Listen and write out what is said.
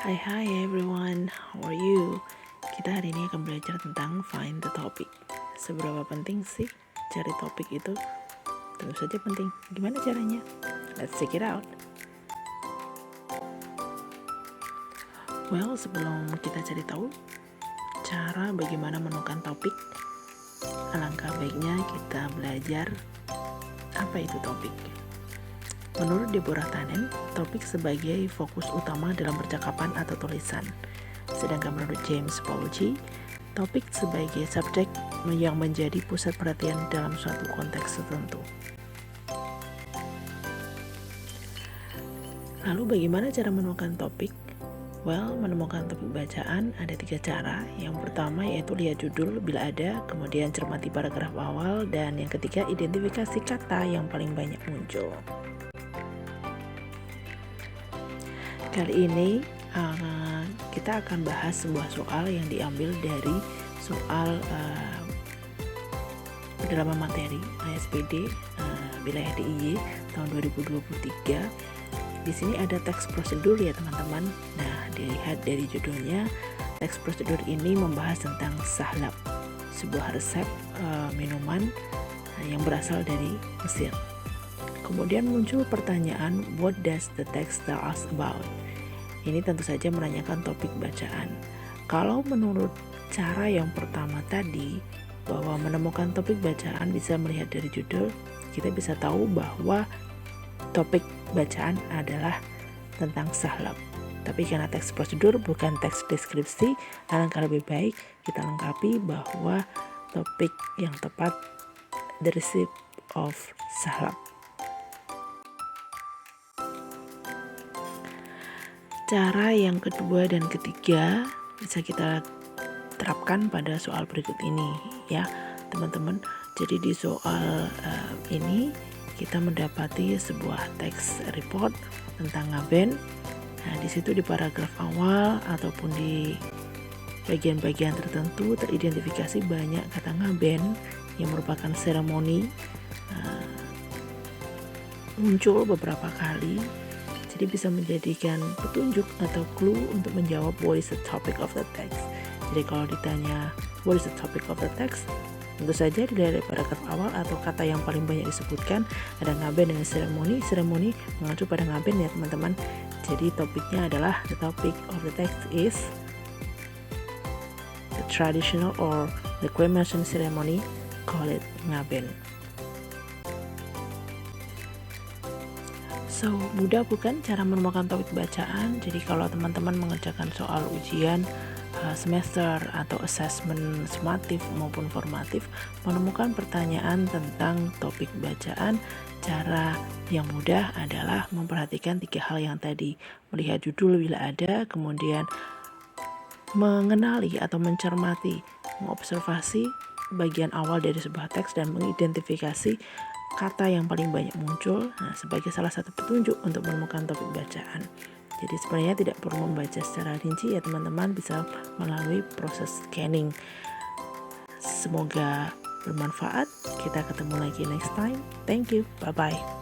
Hai everyone, how are you? Kita hari ini akan belajar tentang find the topic. Seberapa penting sih cari topik itu? Tentu saja penting. Gimana caranya? Let's check it out. Well, sebelum kita cari tahu cara bagaimana menemukan topik, alangkah baiknya kita belajar apa itu topik. Menurut Deborah Tannen, topik sebagai fokus utama dalam percakapan atau tulisan. Sedangkan menurut James Paulucci, topik sebagai subjek yang menjadi pusat perhatian dalam suatu konteks tertentu. Lalu bagaimana cara menemukan topik? Well, menemukan topik bacaan ada 3 cara. Yang pertama yaitu lihat judul bila ada, kemudian cermati paragraf awal, dan yang ketiga identifikasi kata yang paling banyak muncul. Kali ini kita akan bahas sebuah soal yang diambil dari soal pendalaman materi ASPD wilayah DIY tahun 2023. Di sini ada teks prosedur ya teman-teman. Nah, dilihat dari judulnya, teks prosedur ini membahas tentang sahlab, sebuah resep minuman yang berasal dari Mesir. Kemudian muncul pertanyaan, what does the text tell us about? Ini tentu saja menanyakan topik bacaan. Kalau menurut cara yang pertama tadi, bahwa menemukan topik bacaan bisa melihat dari judul, kita bisa tahu bahwa topik bacaan adalah tentang sahlab. Tapi karena teks prosedur bukan teks deskripsi, alangkah lebih baik kita lengkapi bahwa topik yang tepat the recipe of sahlab. Cara yang kedua dan ketiga bisa kita terapkan pada soal berikut ini ya teman-teman. Jadi di soal ini kita mendapati sebuah teks report tentang ngaben. Nah, di situ di paragraf awal ataupun di bagian-bagian tertentu teridentifikasi banyak kata ngaben yang merupakan seremoni, muncul beberapa kali. Jadi bisa menjadikan petunjuk atau clue untuk menjawab what is the topic of the text. Jadi kalau ditanya what is the topic of the text, tentu saja dilihat dari paragraf awal atau kata yang paling banyak disebutkan ada ngaben dan seremoni. Seremoni mengacu pada ngaben ya teman-teman. Jadi topiknya adalah the topic of the text is the traditional or the cremation ceremony, call it ngaben. So, mudah bukan cara menemukan topik bacaan? Jadi kalau teman-teman mengerjakan soal ujian semester atau assessment sumatif maupun formatif, menemukan pertanyaan tentang topik bacaan, cara yang mudah adalah memperhatikan 3 hal yang tadi. Melihat judul bila ada, kemudian mengenali atau mencermati, mengobservasi bagian awal dari sebuah teks dan mengidentifikasi kata yang paling banyak muncul sebagai salah satu petunjuk untuk menemukan topik bacaan. Jadi sebenarnya tidak perlu membaca secara rinci ya teman-teman, bisa melalui proses scanning. Semoga bermanfaat. Kita ketemu lagi next time. Thank you. Bye-bye.